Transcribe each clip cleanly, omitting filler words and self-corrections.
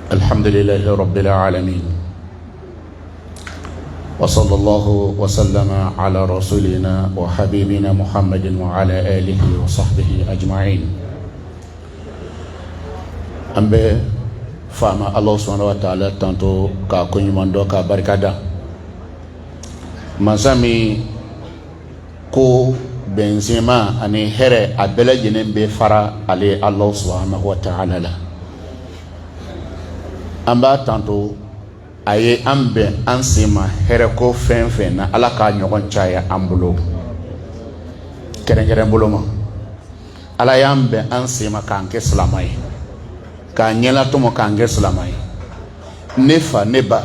الحمد لله رب العالمين وصلى الله وسلم على رسولنا وحبيبنا محمد وعلى آله وصحبه أجمعين. أمبي فما الله سبحانه وتعالى تنتو كاكوني مندو كبركادا مسامي كو بنزيما أني هره أبلا جنين بفرا علي الله سبحانه وتعالى لا amba tanto aye ambe ansima hereko fenfen na alaka nyogon chaya ambulo keren buloma ala yambe ansima kanke slamai ka nyela to mo kanke slamai nefa neba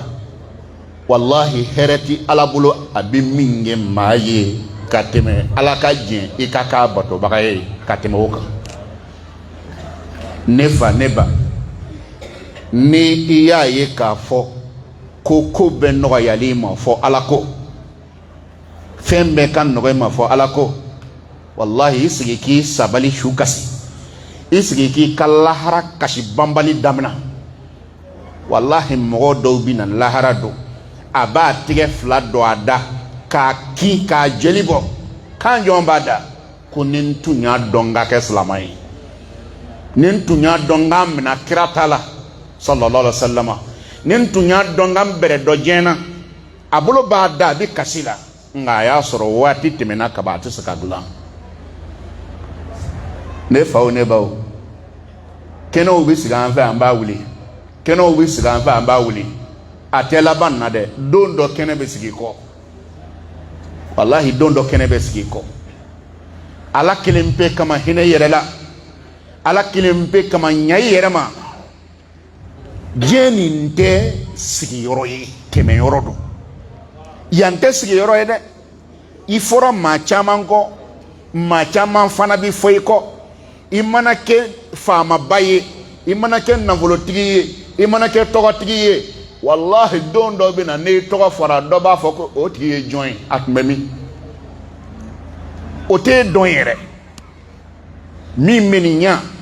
wallahi hereti alabulo abiminge maye kateme alaka jen ikaka bato bagaye kateme woka nefa neba ni iya ye ka fo ko be no yali ma fo alako fembe kan no ma fo alako wallahi isigi ki sabali shukasi isigi ki kalahara kashi bambali damna wallahi mo do binan lahara do aba tige fla do ada ka ki ka jelibo kan jombada kunin tunya donga ke islamai nin tunya donga mina kiratala sallallahu alaihi wasallam nin tunya dongam bere do jena abulo bada bi kasila nga ya soro wati timena kabati sakagula ne fawo ne bawo keno ubi sigan fa amba wuli keno ubi sigan fa amba wuli atela ban na de dondo kene be sigiko wallahi dondo kene be sigiko ala kilimpe kama hine yerela ala kilimpe kama nyai yerema jeni nte sigi yoro ye keme yoro do yante sigi yoro ye de ifora ma chaman ko ma chaman fana bi foi ko imana ke fama baye imana ke navolotigi ye imana ke togotigi ye wallahi don do bi na ne togo fora do ba foko o tigi ye join atmemi o te don yere mi meninya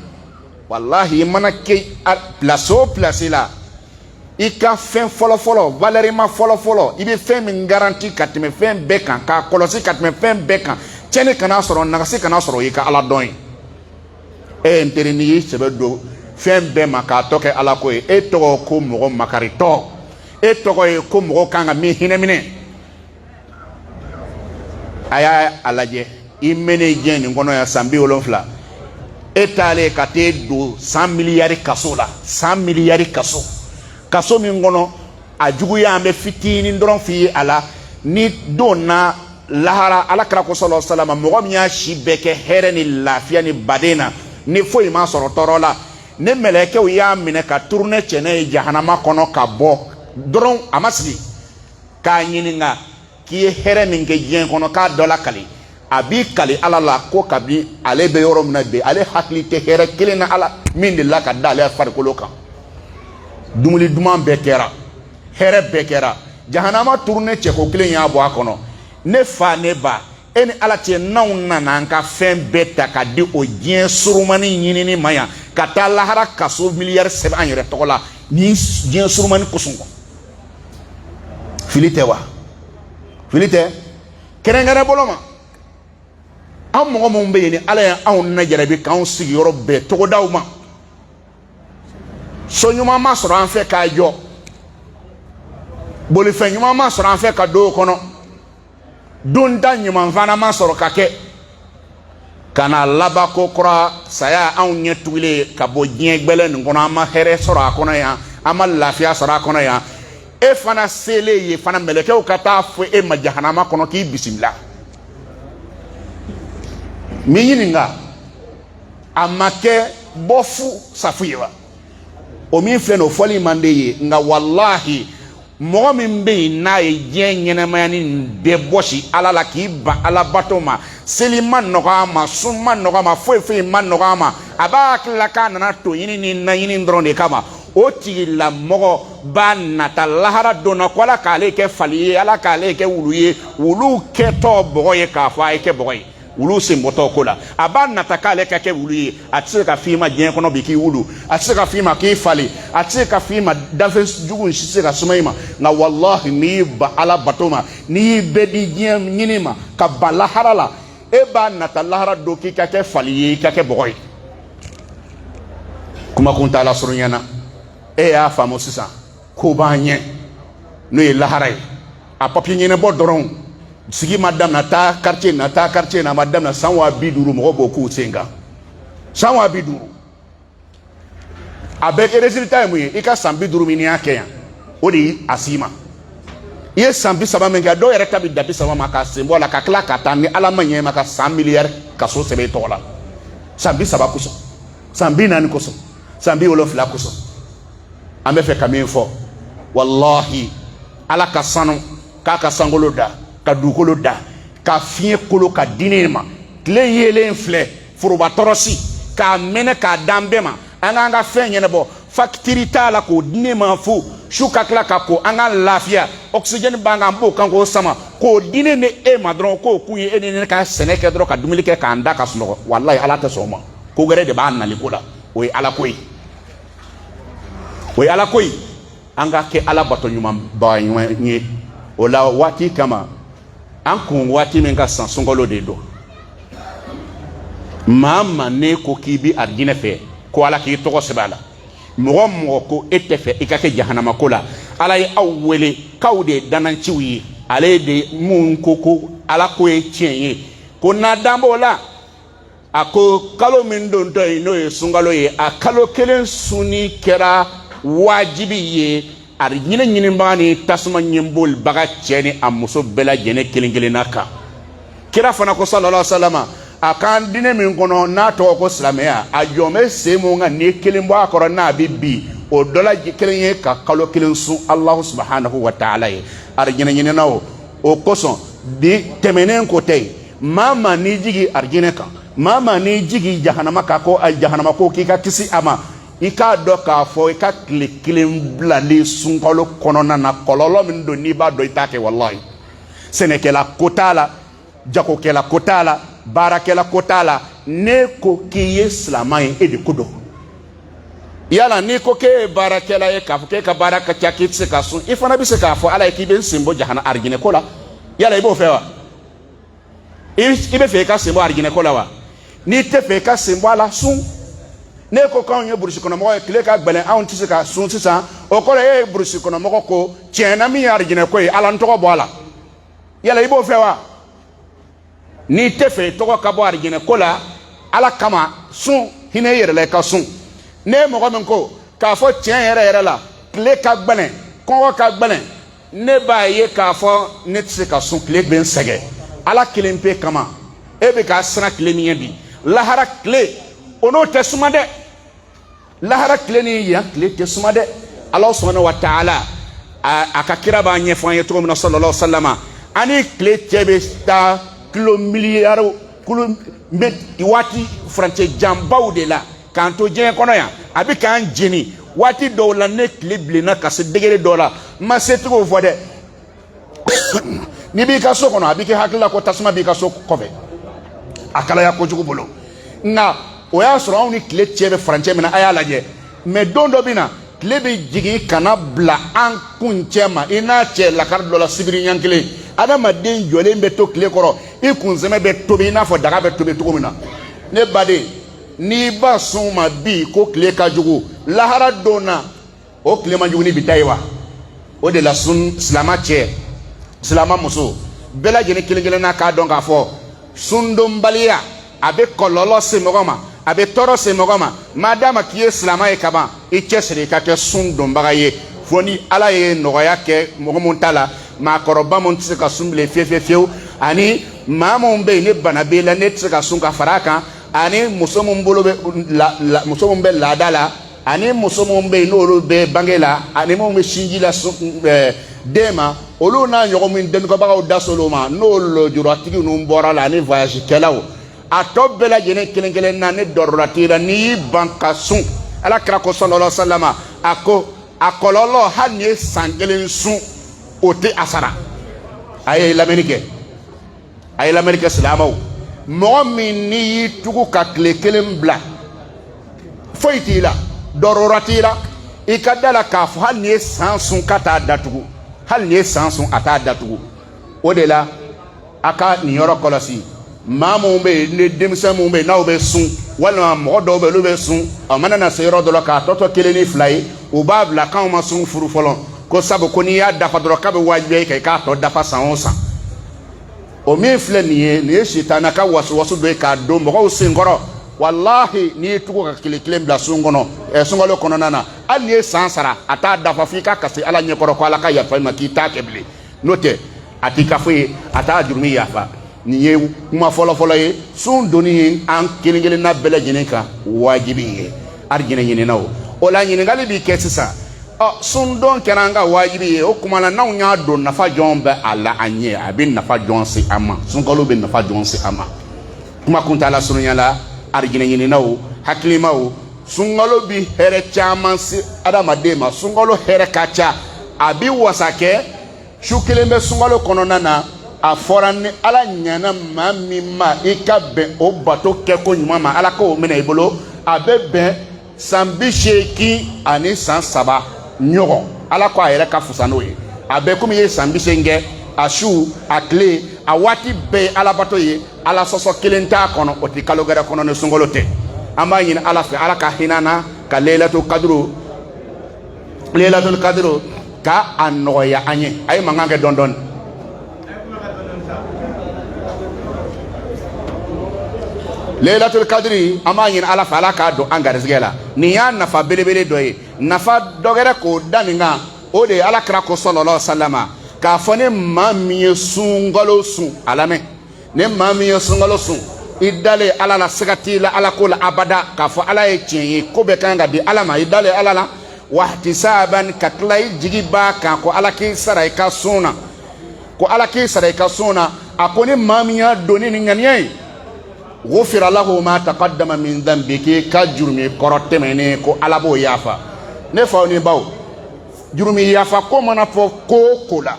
wallahi mana ke place la ika fen folo valerima folo ibe fen min garanti katime fen bekan ka kolosi katime fen bekan chene kana soro nagasi kana soro ika ala don e nterini sebe do fen be maka toke ala ko e to ko mo makarito e to ko mo kanga mi hinemine aya alaje imene jeni ngono ya sambi olofla etale kate do 100 milliards kaso la 100 milliards kaso min ngono ajugu ya ambe fitini ndron fi ala ni dona lahara ala kra ko sallallahu alaihi wasallam mo gomnya shibeke hereni lafia ni badena ni foi ma soro torola ne meleke o ya mine ka tourner chene jahannama kono ka bo dron amasli ka nyininga ki hereni nge jen kono ka dola kali abi kali ala la ko kabi ale be yoro mna be ale hakli te here kelena ala min de la ka dale farkolo kan dumuli duman be kera here be kera jahannama tourner che ko kelen ya bo akono ne fa ne ba eni ala che nauna na nka fen beta ka di o jien surumani nyinini maya ka ta lahara kaso milliard 7 anyere tokola ni jien surumani kusunko filite kerengare boloma am mo mo mbe ni ala ya aw na jarabi kan sigi yoro be to dawma so nyuma ma soro an fe ka jo boli fe nyuma ma soro an fe ka do kono don dan nyuma vana ma soro ka ke kana laba ko kura saya aw nyetule ka bo jien gbele ngono ama here soro akono ya ama lafia soro akono ya e fana sele ye fana meleke o kata fo e ma jahannama kono ki bismillah miyininga amake bofu safiwa o mi fe no foli mande ye nga wallahi mo min be na ye jenyene mani be boshi ala la ki ba ala batoma seliman no ma summan no ma foi man no ma abak la kana na to yini ni na yini ndronde kama o tigi la mogo ba nata lahara dona kwala kale ke faliye ala kale ke wuluye wulu ke to boye ka fa ke boye wulu sen bɔtɔ ko la a b'a nata k'ale ka kɛ wulu ye a tɛ se ka f'i ma diɲɛ kɔnɔ bi k'i wulu a tɛ se ka f'i ma k'i falen a tɛ se ka f'i ma danfɛn jugu si se ka suma i ma nka walahi n'i y'i ba ala bato ma n'i y'i bɛɛ di diɲɛ ɲini ma ka ban lahara la e b'a nata lahara don k'i ka kɛ fali ye i ka kɛ bɔgɔ ye kuma kun t'a la surunyana e y'a faamu sisan ko b'an ɲɛ n'o ye lahara ye a papiye ɲɛnabɔ dɔrɔn sigi ma daminɛ taa quartier na taa quartier na ma daminɛ 150 mɔgɔ b'o k'u sen kan 150 a bɛɛ kɛ résultat ye mun ye i ka san 50 min y'a kɛ yan o de ye a s'i ma i ye san 30 min kɛ dɔw yɛrɛ ta bɛ da 30 ma ka sen bɔ a la ka tila ka taa ni ala ma ɲɛ ma ka san miliyari kaso sɛbɛn i tɔgɔ la san 30 kosɔn san 40 kosɔn san 70 kosɔn an bɛ fɛ ka min fɔ wallahi ala ka sanu k'a ka sankolo da ka dugukolo da ka fiɲɛ kolo ka diinɛ ma tile yelen filɛ foroba tɔrɔsi k'a mɛnɛ k'a dan bɛɛ ma an k'an ka fɛn ɲɛnabɔ facture t'a la k'o diinɛ ma fu su ka tila ka ko an ka lafiya oxygène b'an kan an b'o kan k'o sama k'o diinɛ ni e ma dɔrɔn k'o kun ye e ni ne ka sɛnɛ kɛ dɔrɔn ka dumuni kɛ k'an da ka sunɔgɔ walahi ala tɛ sɔn o ma ko wɛrɛ de b'a nali ko la o ye ala ko ye o ye ala ko ye an ka kɛ ala bato ɲuman ba ɲuman ye o la waati kama an kun waati min ka san sunkalo de don maa ma ne ko k'i bi arijinɛ fɛ ko ala k'i tɔgɔ sɛbɛn a la mɔgɔ mɔgɔ ko e tɛ fɛ i ka kɛ jahanama ko la ala ye aw wele k'aw de ye dananciw ye ale de mun ko ala ko ye tiɲɛ ye ko n'a dan b'o la a ko kalo min don tɔ ye n'o ye sunkalo ye a kalo kelen sunni kɛra wajibi ye arijinɛ ɲinibaga ni tasuma ɲɛbolibaga cɛ ni a muso bɛɛ lajɛlen kelen kelenna kan kira fana ko sallallahu alaihi wasallam a kan diinɛ min kɔnɔ n'a tɔgɔ ko silamɛya a jɔn bɛ sen mun kan n'i kelen bɔ a kɔrɔ n'a bɛ bi o dɔ la kelen ye ka kalo kelen sun alahu subhanahu wa ta'ala ye arijinɛ ɲininaw o kosɔn bi tɛmɛnen ko tɛ maa maa n'i jigi arijinɛ kan maa maa n'i jigi jahanama kan ko jahanama ko k'i ka kisi a ma i k'a dɔn k'a fɔ i ka tile kelen bilali sunkalo kɔnɔna na kɔlɔlɔ min don n'i b'a dɔn i t'a kɛ walahi sɛnɛkɛla ko t'a la jagokɛla ko t'a la baarakɛla ko t'a la ne ko k'i ye silaman ye e de ko dɔn yala n'i ko k'e ye baarakɛla ye k'a fɔ k'e ka baara ka ca k'i tɛ se ka sun i fana bɛ se k'a fɔ ala ye k'i bɛ n sen bɔ jahana arijinɛ ko la yala i b'o fɛ wa i bɛ fɛ i ka sen bɔ arijinɛ ko la wa n'i tɛ fɛ i ka sen bɔ a la sun ne ko k'anw ye burusi kɔnɔmɔgɔ ye tile ka gɛlɛn anw tɛ se ka sun sisan o kɔrɔ e ye burusi kɔnɔmɔgɔ ko tiɲɛna min ye arijinɛ ko ye ala n tɔgɔ bɔ a la yala i b'o fɛ wa n'i tɛ fɛ i tɔgɔ ka bɔ arijinɛ ko la ala kama sun hinɛ i yɛrɛ la i ka sun ne ye mɔgɔ min ko k'a fɔ tiɲɛ yɛrɛ yɛrɛ la tile ka gɛlɛn kɔngɔ ka gɛlɛn ne b'a ye k'a fɔ ne tɛ se ka sun tile bɛ n sɛgɛn ala kelen pe kama e bɛ k'a siran tile min ye bi lahara tile o n'o tɛ suma dɛ lahara tile ni yan tile tɛ suma dɛ ala subhanahu wa ta'ala a ka kira b'a ɲɛfɔ an ye cogo min na sallallahu alaihi wasallam ani tile cɛ bɛ taa kilo miliyari waati furancɛ janbaw de la k'an to diɲɛ kɔnɔ yan a bɛ k'an jeni waati dɔw la ne tile bilenna ka se degere dɔw la n ma se tigiw fɔ dɛ n'i b'i ka so kɔnɔ a b'i kɛ hakili la ko tasuma b'i ka so kɔfɛ a kalaya kojugu bolo nka o y'a sɔrɔ anw ni tile cɛ bɛ furancɛ min na a y'a lajɛ mɛ don dɔ bɛ na tile bɛ jigin kana bila an kun cɛ ma i n'a cɛ lakari dɔ la sibiri ɲɛ kelen adamaden jɔlen bɛ to tile kɔrɔ i kunsɛmɛ bɛ tobi i n'a fɔ daga bɛ tobi cogo min na ne baden n'i ba sɔn ma bi ko tile ka jugu lahara don na o tile man jugu ni bi ta ye wa o de la silama cɛ silama muso bɛɛ lajɛlen kelen kelenna k'a dɔn k'a fɔ sundonbaliya a bɛ kɔlɔlɔ se mɔgɔ ma a bɛ tɔɔrɔ se mɔgɔ ma maa d'a ma k'i ye silama ye kaban i cɛsiri i ka kɛ sun dɔnbaga ye fo ni ala ye nɔgɔya kɛ mɔgɔ mun ta la maakɔrɔba mun tɛ se ka sun bilen fiyewu ani maa mun bɛ yen ne bana b'e la ne tɛ se ka sun ka fara a kan ani muso mun bolo bɛ muso mun bɛ laada la ani muso mun bɛ yen n'olu bɛ bange la ani mun bɛ sinji la den ma olu n'a ɲɔgɔn min dɛnkɛbagaw da s'olu ma n'olu lujuratigi ninnu bɔra la ani voyage kɛlaw a tɔ bɛɛ lajɛlen kelen kelen na ne dɔrɔtigi la n'i y'i ban ka sun ala kira ko sallallahu alaihi wasallam a ko a kɔlɔlɔ hali ni ye san kelen sun o tɛ a sara a ye lamɛnni kɛ silamɛw mɔgɔ min n'i y'i tugu ka tile kelen bila foyi t'i la dɔrɔrɔ t'i la i ka da la k'a fɔ hali n'i ye san sun ka t'a datugu hali n'i ye san sun a t'a datugu o de la a ka nin yɔrɔ kɔlɔsi maa minnu bɛ yen ni denmisɛn minnu bɛ yen n'aw bɛ sun walima mɔgɔ dɔw bɛ yen olu bɛ sun a mana na se yɔrɔ dɔ la k'a tɔtɔ kelen ni fila ye u b'a bila k'anw ma sun furu fɔlɔ ko sabu ko n'i y'a dafa dɔrɔn k'a bɛ wajibiya i kan i k'a tɔ dafa san o san o min filɛ nin ye sitana ka wasuwasu dɔ ye k'a don mɔgɔw senkɔrɔ walahi n'i ye tugu ka tile kelen bila sun kɔnɔ sunkalo kɔnɔna na hali n'i ye san sara a t'a dafa f'i ka kasi ala ɲɛkɔrɔ ko ala ka yafa i ma k'i t'a kɛ bilen n'o tɛ a t'i ka foyi ye a t'a jurumi yafa nin ye kuma fɔlɔ-fɔlɔ ye sun donni ye an kelen-kelenna bɛɛ lajɛlen kan wajibi ye arijinɛ ɲininaw o la ɲininkali b'i kɛ sisan sun don kɛra an ka wajibi ye o kuma na n'anw y'a don nafa jɔn bɛ a la an ɲɛ a bɛ nafa jɔn se an ma sunkalo bɛ nafa jɔn se an ma kuma kuntala surunya la arijinɛ ɲininaw hakilimaw sunkalo bi hɛrɛ caman se adamaden ma sunkalo hɛrɛ ka ca a bi wasa kɛ su kelen bɛ sunkalo kɔnɔna na a fɔra ni ala ɲana maa min ma i ka bɛn o bato kɛ ko ɲuman ma ala k'o minɛ i bolo a bɛ bɛn san 80 ani san 3 ɲɔgɔn ala ko a yɛrɛ ka fusa n'o ye a bɛɛ komi i ye san 80 kɛ a su a tile a waati bɛɛ ye alabato ye ala sɔsɔ kelen t'a kɔnɔ o tɛ kalo gɛrɛ kɔnɔ ni sunkalo tɛ an b'a ɲini ala fɛ ala ka hinɛ na ka leilatul kadiro ka a nɔgɔya an ye a ye mankan kɛ dɔɔni dɔɔni leilatul kadiri an b'a ɲini ala fɛ ala k'a don an garisɛgɛ la nin y'a nafa belebele dɔ ye nafa dɔ wɛrɛ k'o da nin kan o de ye ala kira ko sɔlɔlɔ salama k'a fɔ ne maa min ye sunkalo sun a lamɛn ne maa min ye sunkalo sun i dalen ala la siga t'i la ala ko la abada k'a fɔ ala ye tiɲɛ ye ko bɛɛ kan ka di ala ma i dalen ala la wahtisaban ka tila i jigi b'a kan ko ala k'i sara i ka sun na ko ala k'i sara i ka sun na a ko ni maa min y'a don ni nin ŋaniya ye ghufira lahu ma taqaddama min dhanbiki ka jurumi kɔrɔ tɛmɛnen ko ala b'o yafa ne faw ni baw jurumi yafa ko mana fɔ ko ko la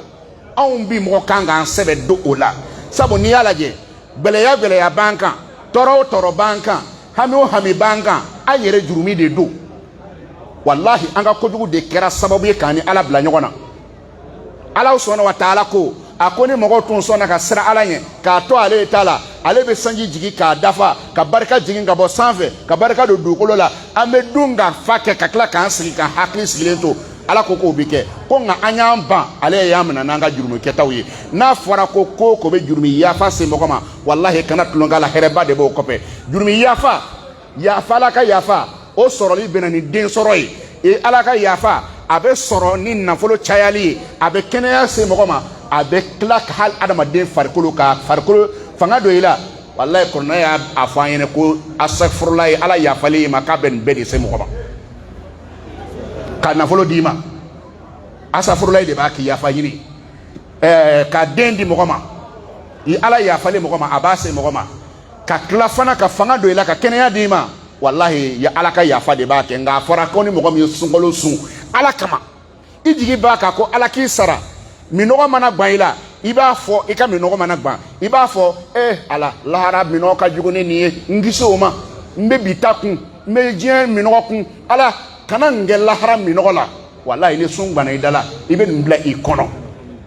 anw bi mɔgɔ kan k'an sɛbɛ don o la sabu n'i y'a lajɛ gwɛlɛya b'an kan tɔɔrɔ o tɔɔrɔ b'an kan hami o hami b'an kan an yɛrɛ jurumi de don wallahi an ka kojugu de kɛra sababu ye k'an ni ala bila ɲɔgɔn na ala subhanahu wa ta'ala ko a ko ni mɔgɔw tun sɔnna ka sira ala ɲɛ k'a to ale ta la ale bɛ sanji jigi k'a dafa ka barika jigin ka bɔ sanfɛ ka barika don dugukolo la an bɛ dun ka fa kɛ ka tila k'an sigi ka hakili sigilen to ala ko k'o bɛ kɛ ko nka an y'an ban ale y'an minɛ n'an ka jurumi kɛtaw ye n'a fɔra ko ko bɛ jurumi yafa se mɔgɔ ma walahi kana tulonkɛ la hɛrɛba de b'o kɔfɛ jurumi yafa ala ka yafa o sɔrɔli bɛ na ni den sɔrɔ ye ala ka yafa a bɛ sɔrɔ ni nafolo cayali ye a bɛ kɛnɛya se mɔgɔ ma a bɛ tila ka hali adamaden farikolo fanga dɔ i la walahi kɔrɔna y'a fɔ an ɲɛna ko asafurula ye ala yafalen ye ma k'a bɛ nin bɛɛ de se mɔgɔ ma ka nafolo d'i ma asafurula de b'a k'i yafa ɲini ka den di mɔgɔ ma i ala yafalen mɔgɔ ma a b'a se mɔgɔ ma ka tila fana ka fanga dɔ i la ka kɛnɛya d'i ma walahi ya ala ka yafa de b'a kɛ nka a fɔra ko ni mɔgɔ min ye sunkalo sun ala kama i jigi b'a kan ko ala k'i sara minɔgɔ mana gan i la i b'a fɔ i ka minɔgɔ mana gan i b'a fɔ ala lahara minɔgɔ ka jugu ni nin ye n kisi o ma n bɛ bi ta kun n bɛ diɲɛ minɔgɔ kun ala kana n kɛ lahara minɔgɔ la walahi ni sun ganna i da la i bɛ nin bila i kɔnɔ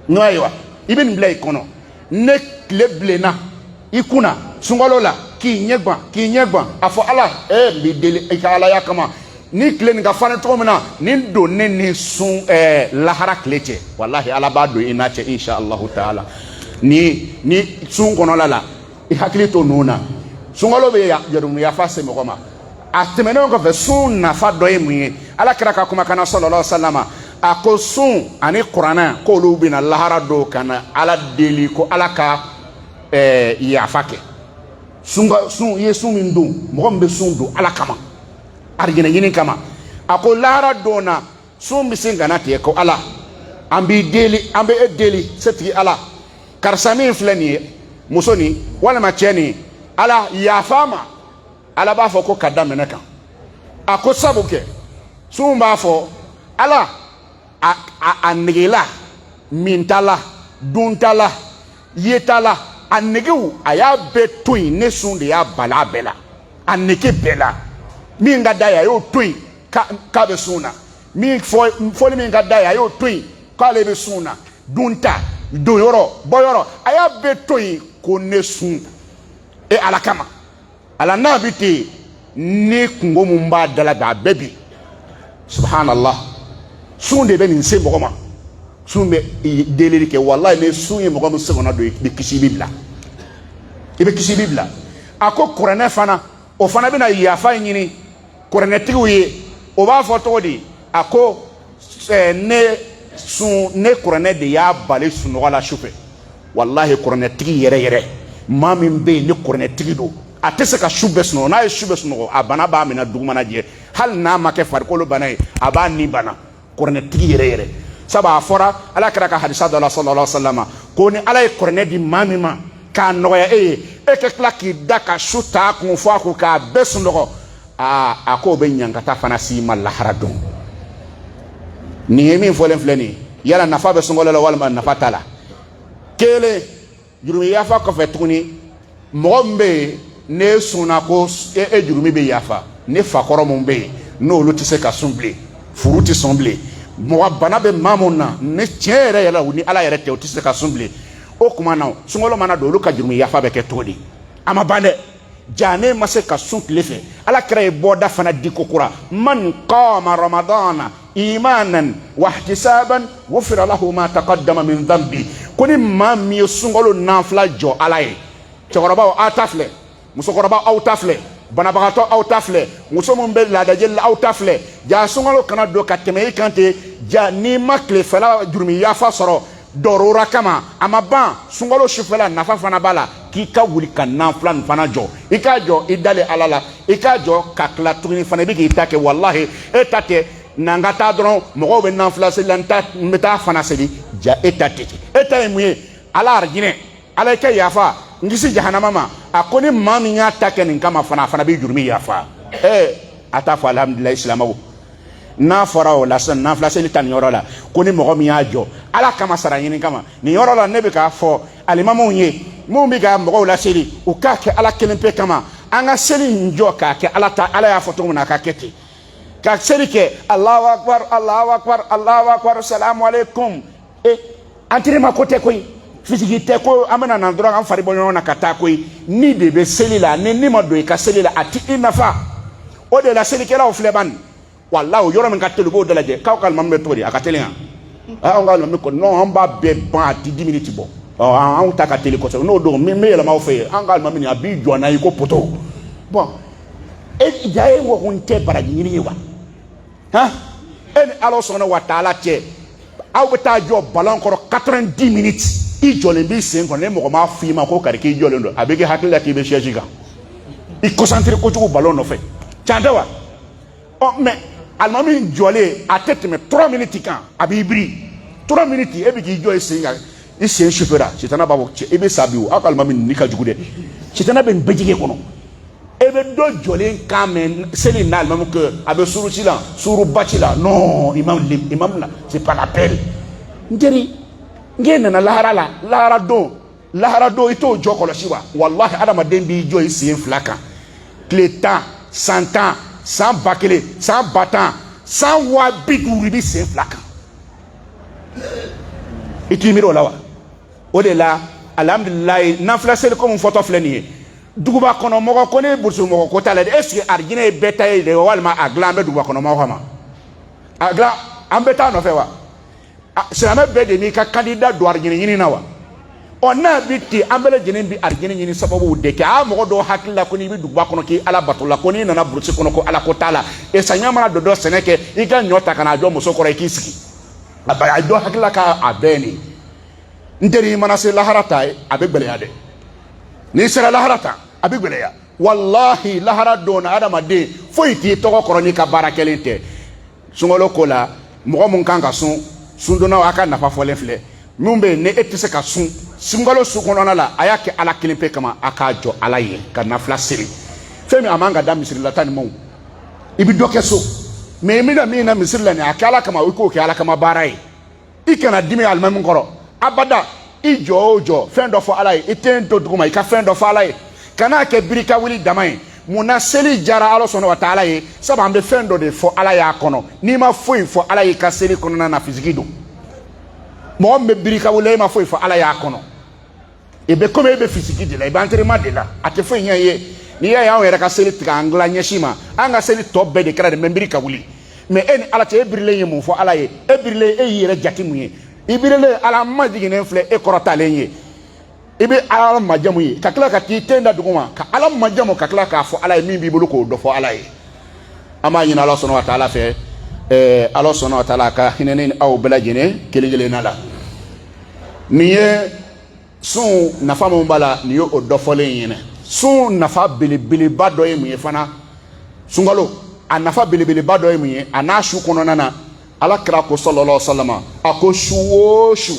n'o ye wa i bɛ nin bila i kɔnɔ ne tile bilenna i kunna sunkalo la k'i ɲɛ gan a fɔ ala n b'i deli i ka alaya kama ni tile nin ka fana cogo min na nin don ne ni sun lahara tile cɛ walahi ala b'a don i n'a cɛ insha allahu taala ni sun kɔnɔla la i hakili to ninnu na sunkalo bɛ jurumi yafa se mɔgɔ ma a tɛmɛnen kɔfɛ sun nafa dɔ ye mun ye ala kira ka kumakan na sallallahu alaihi wasallam a ko sun ani kuranɛ k'olu bɛna lahara dɔw ka na ala deli ko ala ka yafa kɛ sun i ye sun min don mɔgɔ min bɛ sun don ala kama arijinɛ ɲini kama a ko lahara don na sun bɛ se ka na tigɛ ko ala an b'i deli an bɛ e deli setigi ala karisa min filɛ nin ye muso nin walima cɛ nin ala yafa ma ala b'a fɔ ko ka daminɛ kan a ko sabu kɛ sun b'a fɔ ala a negela min t'a la dun t'a la ye t'a la a negew a y'a bɛɛ to yen ne sun de y'a bala a bɛɛ la a nege bɛɛ la min ka d'a ye a y'o to yen k'a bɛ sun na min fɔli min ka d'a ye a y'o to yen k'ale bɛ sun na dunta donyɔrɔ bɔyɔrɔ a y'a bɛɛ to yen ko ne sun ala kama ala n'a bɛ ten ni kungo mun b'a da la bi a bɛɛ bi subhanallah sun de bɛ nin se mɔgɔ ma sun bɛ delili kɛ wallahi ne sun ye mɔgɔ min se kɔnɔ don i bɛ kisi i bɛ bila i bɛ kisi i bɛ bila a ko kuranɛ fana o fana bɛna yafa ɲini kuranɛtigiw ye o b'a fɔ cogo di a ko ne kuranɛ de y'a bali sunɔgɔ la sufɛ wallahi kuranɛtigi yɛrɛ yɛrɛ maa min bɛ yen ni kuranɛtigi don a tɛ se ka su bɛɛ sunɔgɔ n'a ye su bɛɛ sunɔgɔ a bana b'a minɛ dugumana jɛ hali n'a ma kɛ farikolo bana ye a b'a ni bana kuranɛtigi yɛrɛ yɛrɛ sabu a fɔra ala kɛra ka hadisa dɔ la sallallahu alaihi wasallam ko ni ala ye kuranɛ di maa min ma k'a nɔgɔya e ye e ka tila k'i da ka su ta a kun fɔ a ko k'a bɛɛ sunɔgɔ a k'o bɛ ɲankata fana s'i ma lahara don nin ye min fɔlen filɛ nin ye yala nafa bɛ sunkalo la walima nafa t'a la kelen jurumi yafa kɔfɛ tuguni mɔgɔ min bɛ yen ne sunna ko e jurumi bɛ yafa ne fakɔrɔ mun bɛ yen n'olu tɛ se ka sun bilen furu tɛ sɔn bilen mɔgɔ bana bɛ maa mun na ne tiɲɛ yɛrɛ yɛrɛ ni ala yɛrɛ tɛ o tɛ se ka sun bilen o kuma na sunkalo mana don olu ka jurumi yafa bɛ kɛ cogo di a ma ban dɛ ja ne ma se ka sun tile fɛ ala kɛra ye bɔda fana di ko kura man qama ramadana imanan wa ihtisaban ghufira lahu ma taqaddama min dhanbi ko ni maa min ye sunkalo nafila jɔ ala ye cɛkɔrɔbaw aw ta filɛ musokɔrɔbaw aw ta filɛ banabagatɔ aw ta filɛ muso min bɛ laadajeli la aw ta filɛ ja sunkalo kana don ka tɛmɛ i kan ten ja n'i ma tilefɛla jurumi yafa sɔrɔ dɔrɔra kama a ma ban sunkalo sufɛla nafa fana b'a la k'i ka wuli ka nafila nin fana jɔ i k'a jɔ i dalen ala la i k'a jɔ ka tila tuguni fana i bɛ k'i ta kɛ wallahi e ta tɛ n'an ka taa dɔrɔn mɔgɔw bɛ nafila seli la n bɛ taa fana seli ja e ta tɛ ten e ta ye mun ye ala arijinɛ ala i ka yafa n kisi jahanama ma a ko ni maa min y'a ta kɛ nin kama fana a fana bɛ jurumi yafa a t'a fɔ alhamdulilayi silamɛw n'a fɔra o la sisan nafila seli ta nin yɔrɔ la ko ni mɔgɔ min y'a jɔ ala kama sara ɲini kama nin yɔrɔ la ne bɛ k'a fɔ alimamuw ye mun bɛ ka mɔgɔw laseli u k'a kɛ ala kelen pe kama an ka seli in jɔ k'a kɛ ala y'a fɔ cogo min na a ka kɛ ten ka seli kɛ alahu akbar alahu akbar alahu akbar salamu aleykum an teri ma ko tɛ koyi fisiki tɛ ko an bɛna na dɔrɔn an fari bɔ ɲɔgɔn na ka taa koyi ni de bɛ seli la ni ma don i ka seli la a ti i nafa o de la selikɛlaw filɛ ban wallahi yɔrɔ min ka teli u b'o dalajɛ k'aw ka alimami bɛ cogo di a ka teli yan anw ka alimami ko non an b'a bɛɛ ban a ti 10 minutes bɔ anw ta ka teli kosɛbɛ n'o don n bɛ yɛlɛma aw fɛ yen an ka alimami nin a b'i jɔ n'a ye ko poto bɔn e ja e ko ko n tɛ baraji ɲini ye wa e ni ala sɔnna wa taala cɛ aw bɛ taa jɔ balon kɔrɔ 90 minutes i jɔlen b'i sen kɔnɔ ne mɔgɔ m'a f'i ma ko kari k'i jɔlen don a bɛ kɛ hakili la k'i bɛ siège kan i concentré kojugu balon nɔfɛ can tɛ wa mais alimami jɔlen a tɛ tɛmɛ 3 minutes kan a b'i biri 3 minutes e bɛ k'i jɔ i sen kan i sen sufɛra sitana b'a fɔ cɛ i bɛ sa bi o aw ka alimami nin ka jugu dɛ sitana bɛ nin bɛɛ jigin kɔnɔ e bɛ dɔ jɔlen kan mɛn seli n'a alimami kɛ a bɛ suruci la suruba ci la non imam la c'est pas la peine n teri n k'e nana lahara la lahara don i t'o jɔ kɔlɔsi wa wallahi adamaden b'i jɔ i sen fila kan tile 10 100 ans san 1000 san 10,000 san 50,000 i b'i sen fila kan i t'i miiri o la wa o de la alhamdulilayi nafila seli ko mun fɔtɔ filɛ nin ye duguba kɔnɔ mɔgɔ ko ne burusi mɔgɔ ko t'a la est ce que arijinɛ ye bɛɛ ta ye de walima a dilan an bɛ duguba kɔnɔ mɔgɔw kama a dilan an bɛ taa nɔfɛ wa silamɛ bɛɛ de n'i ka kandida don arijinɛ ɲini na wa n'a bɛ ten an bɛɛ lajɛlen bɛ arijinɛ ɲini sababu de kɛ a mɔgɔ dɔw hakili la ko n'i bɛ duguba kɔnɔ k'i ala bato la ko n'i nana burusi kɔnɔ ko ala ko t'a la samiya mana don dɔ sɛnɛ kɛ i ka ɲɔ ta ka n'a jɔ muso kɔrɔ i k'i sigi a dɔ hakili la k'a bɛɛ nin n teri i mana se lahara ta a bɛ gɛlɛya dɛ n'i sera lahara ta a bɛ gɛlɛya wallahi lahara don na adamaden foyi t'i tɔgɔ kɔrɔ n'i ka baara kɛlen tɛ sunkalo ko la mɔgɔ mun kan ka sun donnaw a ka nafa fɔlen filɛ min bɛ yen ni e tɛ se ka sunkalo su kɔnɔna la a y'a kɛ ala kelen pe kama a k'a jɔ ala ye ka nafila siri fɛn min a man ka da misirilata nin maw i bɛ dɔ kɛ so mais i bɛna min na misiri la nin a kɛ ala kama i k'o kɛ ala kama baara ye i kana dimi alimami kɔrɔ abada i jɔ o jɔ fɛn dɔ fɔ ala ye i tɛ to duguma i ka fɛn dɔ fɔ ala ye kana kɛ birika wuli dama ye munna seli jara ala sɔnna wa taala ye sabu an bɛ fɛn dɔ de fɔ ala y'a kɔnɔ n'i ma foyi fɔ ala ye i ka seli kɔnɔna na fisiki don mɔgɔ min bɛ birika wuli e ma foyi fɔ ala y'a kɔnɔ i bɛ komi e bɛ fisiki de la i bɛ entraînement de la a tɛ foyi ɲɛ ye n'i y'a ye anw yɛrɛ ka seli tigɛ an dilan ɲɛsin ma an ka seli tɔ bɛɛ de kɛra de mɛ birika wuli mais e ni ala cɛ e birilen ye mun fɔ ala ye e birilen e y'i yɛrɛ jate mun ye i birilen ala ma jiginnen filɛ e kɔrɔtalen ye i bɛ ala majamu ye ka tila ka t'i ten da dugu ma ka ala majamu ka tila k'a fɔ ala ye min b'i bolo k'o dɔ fɔ ala ye an b'a ɲini ala sɔnna wa taala fɛ ala sɔnna wa taala ka hinɛ ni aw bɛɛ lajɛlen kelen kelenna la nin ye sun nafa min b'a la nin ye o dɔ fɔlen ɲɛna sun nafa belebeleba dɔ ye mun ye fana sunkalo a nafa belebeleba dɔ ye mun ye a n'a su kɔnɔna na ala kira ko sallallahu alaihi wasallam a ko su o su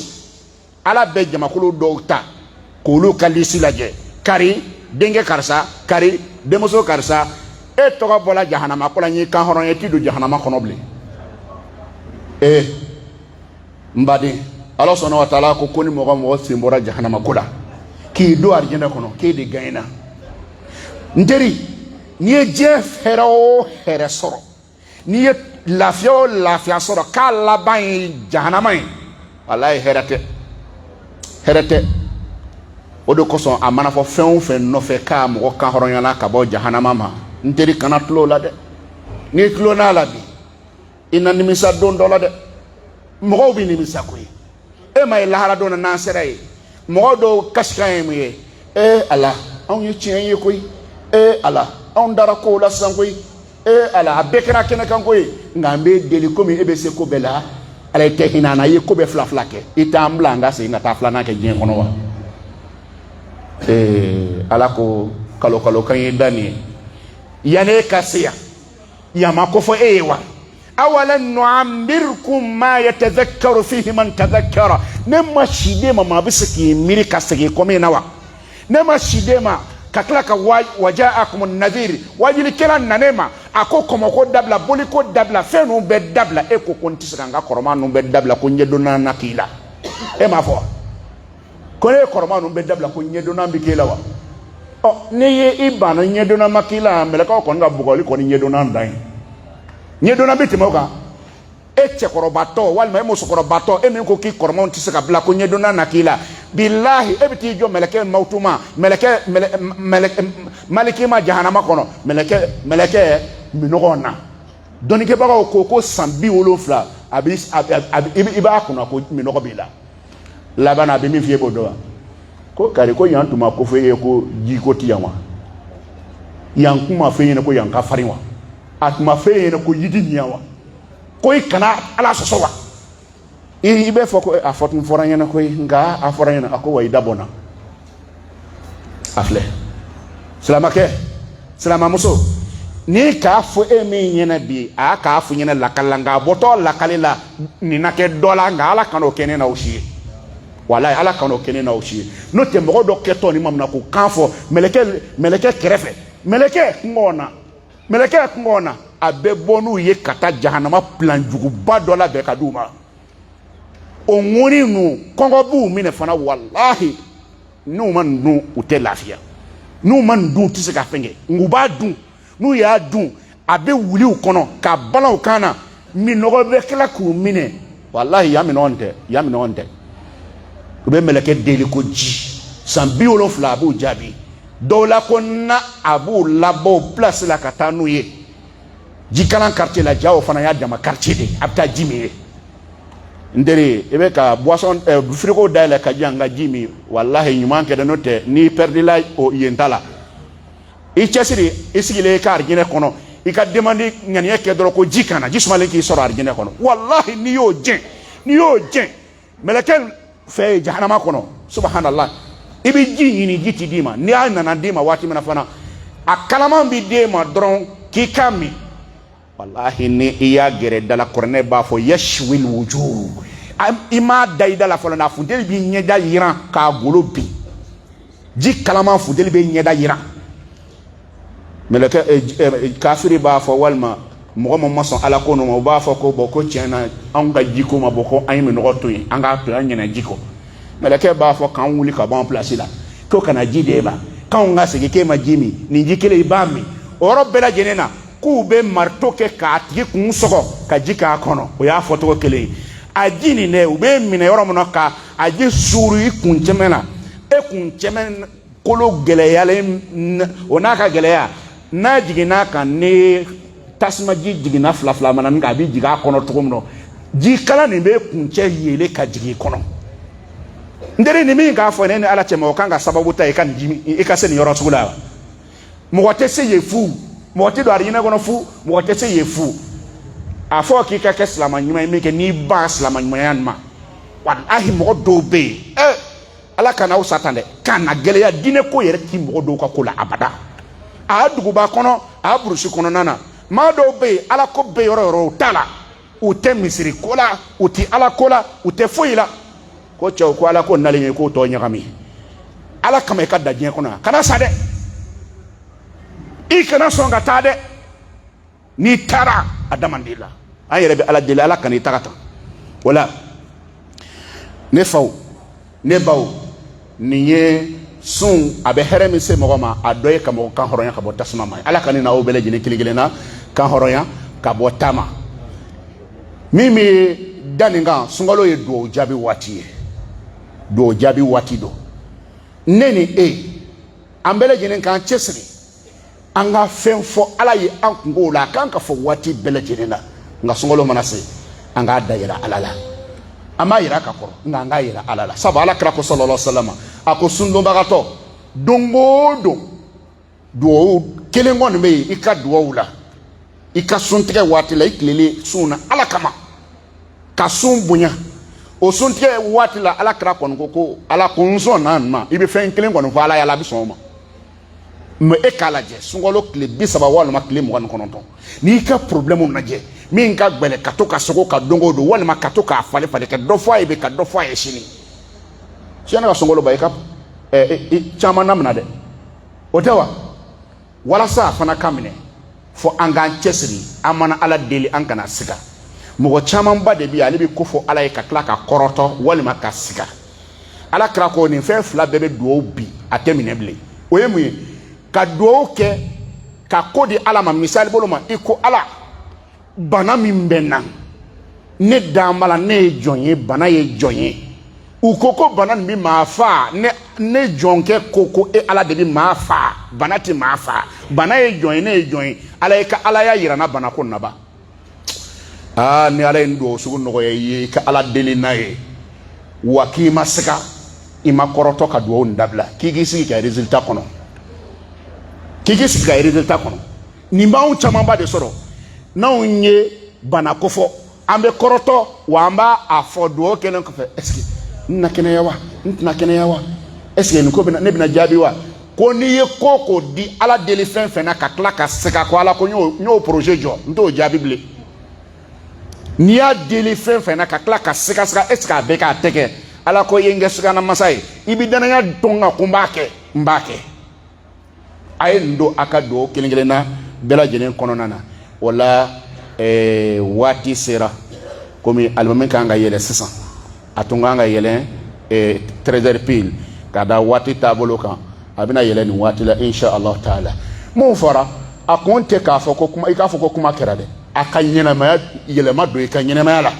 ala bɛ jamakulu dɔw ta k'olu ka lisi lajɛ kari denkɛ karisa kari denmuso karisa e tɔgɔ bɔla jahanama ko la n y'i kan hɔrɔn ye t'i don jahanama kɔnɔ bilen n baden ala sɔnna wa taala ko ni mɔgɔ sen bɔra jahanama ko la k'i don arijinɛ kɔnɔ k'e de gagnera n teri n'i ye diɲɛ hɛrɛ o hɛrɛ sɔrɔ n'i ye lafiya o lafiya sɔrɔ k'a laban ye jahanama ye walayi hɛrɛ tɛ o de kosɔn a mana fɔ fɛn o fɛn nɔfɛ k'a mɔgɔ kan hɔrɔnyala ka bɔ jahanama ma n teri kana tulo la dɛ n'i tulo n'a la bi i na nimisa don dɔ la dɛ mɔgɔw bɛ nimisa koyi e ma ye lahara don na n'an sera ye mɔgɔ dɔw kasikan ye mun ye ala anw ye tiɲɛ ye koyi ala anw dara kow la sisan koyi ala a bɛɛ kɛra kɛnɛ kan koyi nka an bɛ deli komi e bɛ se ko bɛɛ la ala ye tɛ hinɛ an na i ye ko bɛɛ fila fila kɛ i t'an bila an ka segin ka taa filanan kɛ diɲɛ kɔnɔ wa ala ko kalo kan ye da nin ye yanni e ka se yan yan ma ko fɔ e ye wa awalan nu'ammirkum ma yatadhakkaru fihi man tadhakkara ne ma siden ma maa bɛ se k'i miiri ka segin ko min na wa ne ma siden ma ka tila ka waja'akum an-nadhir wajilikɛla nane ma a ko kɔmɔko dabila boliko dabila fɛn ninnu bɛɛ dabila e ko n tɛ se ka n ka kɔrɔma ninnu bɛɛ dabila ko ɲɛdɔnna na k'i la e m'a fɔ wa ko ne ye kɔrɔma ninnu bɛɛ dabila ko ɲɛdɔnna bɛ k'e la wa ɔ n'i ye i banna ɲɛdɔnna ma k'i la mɛlɛkaw kɔni ka bugɔli kɔni ɲɛdɔnna dan ye ɲɛdɔnna bɛ tɛmɛ o kan e cɛkɔrɔbatɔ walima e musokɔrɔbatɔ e min ko k'i kɔrɔmaw tɛ se ka bila ko ɲɛdɔnna na k'i la bilahi e bɛ t'i jɔ mɛlɛkɛ mawutu ma maliki ma jahanama kɔnɔ mɛlɛkɛ minɔgɔw na dɔnnikɛbagaw ko san 70 i b'a kunna ko minɔgɔ b'i la laban a bɛ min f'i ye b'o dɔn wa ko kari ko yan tun ma ko fɔ e ye ko jiko ti yan wa yan kun ma fɔ e ɲɛna ko yan ka farin wa a tun ma fɔ e ɲɛna ko yidi nin yan wa ko i kana ala sɔsɔ wa i bɛ fɔ ko a fɔ tun fɔra ɲɛna koyi nka a fɔra ɲɛna a ko wa i dabɔ na a filɛ silamakɛ silamamuso ni k'a fɔ e min ɲɛna bi a y'a k'a fɔ ɲɛna lakali la nka a bɔtɔ lakali la nin na kɛ dɔ la nka ala kan'o kɛ ne na o si ye walayi ala kan'o kɛ ne na o si ye n'o tɛ mɔgɔ dɔ kɛtɔ ni ma mina k'o kan fɔ mɛlɛkɛ kɛrɛfɛ mɛlɛkɛ kungɔ na a bɛ bɔ n'u ye ka taa jahanama pilanjuguba dɔ labɛn ka d'u ma o ŋuni ninnu kɔngɔ b'u minɛ fana walahi n'u ma nin dun u tɛ lafiya n'u ma nin dun u tɛ se ka fɛn kɛ u b'a dun n'u y'a dun a bɛ wuli u kɔnɔ ka balan u kan na minɔgɔ bɛ tila k'u minɛ walahi yan minɔgɔ tɛ u bɛ mɛlɛkɛ deli ko ji san 70 a b'u jaabi dɔw la ko na a b'u labɔ place la ka taa n'u ye jikalan quartier la ja o fana y'a dama quartier de a bɛ taa ji min ye n teri i bɛ ka boisson frigo dayɛlɛ ka jan ka ji min walahi ɲuman kɛ dɛ n'o tɛ n'i perdila o yen ta la i cɛsiri i sigilen i ka arijinɛ kɔnɔ i ka demande ŋaniya kɛ dɔrɔn ko ji kana ji sumalen k'i sɔrɔ arijinɛ kɔnɔ walahi n'i y'o jɛn mɛlɛkɛ fɛ jahanama kɔnɔ subhanallah i bɛ ji ɲini ji ti d'i ma n'i y'a nana d'i ma waati min na fana a kalaman bɛ d'e ma dɔrɔn k'i ka min walahi ni i y'a gɛrɛ dala kɔrɔnɛ b'a fɔ yashwil wujuh i m'a da i da la fɔlɔ n'a funteni b'i ɲɛda yiran k'a golo bin ji kalaman funteni bɛ ɲɛda yiran mɛlɛkɛ kafiri b'a fɔ walima mɔgɔ min ma sɔn ala ko ninnu ma u b'a fɔ ko bɔn ko tiɲɛ na anw ka jiko ma bɔ ko an ye minɔgɔ to yen an k'a to an ɲɛna ji kɔ meleke b'a fɔ k'an wuli ka bɔ an place la ko kana ji d'e ma k'anw ka segin k'e ma ji min nin ji kelen i b'a min o yɔrɔ bɛɛ lajɛlen na k'u bɛ marito kɛ k'a tigi kun sɔgɔ ka ji k'a kɔnɔ o y'a fɔcogo kelen ye a ji nin dɛ u bɛ minɛ yɔrɔ min na ka a ji suuru i kun cɛmɛ na e kun cɛmɛ kolo gɛlɛyalen o n'a ka gɛlɛya n'a jiginna kan ni tasuma ji jiginna fila fila mana min kan a bɛ jigin a kɔnɔ cogo min na ji kala nin bɛ kuncɛ yele ka jigin i kɔnɔ n teri nin min k'a fɔ ne ni ala cɛ ma o kan ka sababu ta i ka nin ji i ka se nin yɔrɔ sugu la wa mɔgɔ tɛ se yen fu mɔgɔ tɛ don arijinɛ kɔnɔ fu mɔgɔ tɛ se yen fu a fɔ k'i ka kɛ silama ɲuman ye min kɛ n'i ban silama ɲumanya nin ma walahi mɔgɔ dɔw bɛ yen ala kana aw satan dɛ k'a na gɛlɛya diinɛ ko yɛrɛ ti mɔgɔ dɔw ka ko la abada a y'a duguba kɔnɔ a y'a burusi kɔnɔna na maa dɔw bɛ yen ala ko bɛ yɔrɔ yɔrɔ u t'a la u tɛ misiri ko la u tɛ ala ko la u tɛ foyi la ko cɛw ko ala ko nalen ye k'o tɔ ɲagami ala kama i ka da diɲɛ kɔnɔ kana sa dɛ i kana sɔn ka taa dɛ n'i taara a dama de la an yɛrɛ bɛ ala deli ala kan'i taga tan o la ne faw ne baw nin ye sun a bɛ hɛrɛ min se mɔgɔ ma a dɔ ye ka mɔgɔ kan hɔrɔnya ka bɔ tasuma ma ala ka ne n'aw bɛɛ lajɛlen kelen kelen na kan hɔrɔnya ka bɔ ta ma min bɛ da nin kan sunkalo ye duwawu jaabi waati ye duwawu jaabi waati don ne ni e an bɛɛ lajɛlen k'an cɛsiri an ka fɛn fɔ ala ye an kungo la a kan ka fɔ waati bɛɛ lajɛlen na nka sunkalo mana se an k'a da yira ala la an b'a yira ka kɔrɔ nka an k'a yira ala la sabu ala kira ko sallallahu alaihi wasallam a ko sundonbagatɔ don o don duwawu kelen kɔni bɛ yen i ka duwawu la i ka suntigɛ waati la i tilelen sun na ala kama ka sun bonya o suntigɛ waati la ala kira kɔni ko ala ko n sɔn na nin ma i bɛ fɛn kelen kɔni fɔ ala ye ala bɛ sɔn o ma mɛ e k'a lajɛ sunkalo tile 30 walima tile 29 n'i ka problème lajɛ min ka gbɛlɛ ka to ka sogo ka don o don walima ka to k'a falen falen ka dɔ fɔ a ye bi ka dɔ fɔ a ye sini tiɲɛ ka sunkalo ba i ka caman namina dɛ o tɛ wa walasa a fana ka minɛ fɔ an k'an cɛsiri an mana ala deli an kana siga mɔgɔ caman ba de bi ale bɛ ko fɔ ala ye ka tila ka kɔrɔtɔ walima ka siga ala kira ko nin fɛn fila bɛɛ bɛ duwawu bi a tɛ minɛ bilen o ye mun ye ka duwawu kɛ ka ko di ala ma misali bolo ma i ko ala bana min bɛ na ne dan bala ne ye jɔn ye bana ye jɔn ye u ko bana nin bɛ maa fa ne jɔnkɛ ko e ala de bɛ maa fa bana tɛ maa fa bana ye jɔn ye ne ye jɔn ye ala ye ka ala y'a yira n na bana ko naba ni ala ye nin duwawu sugu nɔgɔya i ye i ka ala deli n'a ye wa k'i ma siga i ma kɔrɔtɔ ka duwawu nin dabila k'i k'i sigi ka résultat kɔnɔ k'i k'i sigi ka résultat kɔnɔ nin b'anw camanba de sɔrɔ n'anw ye bana kofɔ an bɛ kɔrɔtɔ wa an b'a fɔ duwawu kɛlen kɔfɛ est ce que n na kɛnɛya wa n tɛna kɛnɛya wa est ce que nin ko bɛna ne bɛna jaabi wa ko n'i ye ko ko di ala deli fɛn fɛn na ka tila ka sɛgɛn ko ala ko n y'o projet jɔ n t'o jaabi bilen n'i y'a deli fɛn fɛn na ka tila ka sɛgɛsɛgɛ est ce que a bɛɛ k'a tɛ kɛ ala ko i ye n kɛ sigana masa ye i bɛ danaya dɔn kan ko n b'a kɛ n b'a kɛ a ye nin don a ka duwawu kelen kelen na bɛɛ lajɛlen kɔnɔna na o la waati sera komi alimami kan ka yɛlɛ sisan a tun kan ka yɛlɛ 13h pile ka da waati taabolo kan a bɛna yɛlɛ nin waati la insha Allah taala mun fɔra a kun tɛ k'a fɔ ko kuma i k'a fɔ ko kuma kɛra dɛ a ka ɲɛnamaya yɛlɛma don i ka ɲɛnamaya la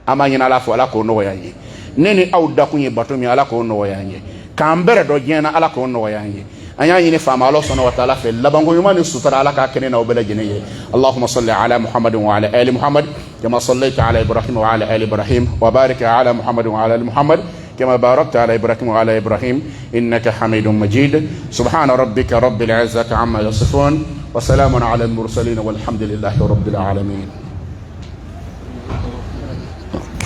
an b'a ɲini ala fɔ ala k'o nɔgɔya an ye ne ni aw dakun ye bato min ala k'o nɔgɔya an ye k'an bɛrɛ dɔ diɲɛ na ala k'o nɔgɔya an ye an y'a ɲini faama ala sɔnna wa taala fɛ labanko ɲuman ni sutura ala k'a kɛnɛ na o bɛɛ lajɛlen ye allahumma salli ala muhammadin wa ala ali muhammad kama sallaita ala ibrahim wa ala ali ibrahim wa barik ala muhammadin wa ala ali muhammad كما باركت على إبراهيم وعلى إبراهيم إنك حميد مجيد سبحان ربك رب العزة عما يصفون وسلام على المرسلين والحمد لله رب العالمين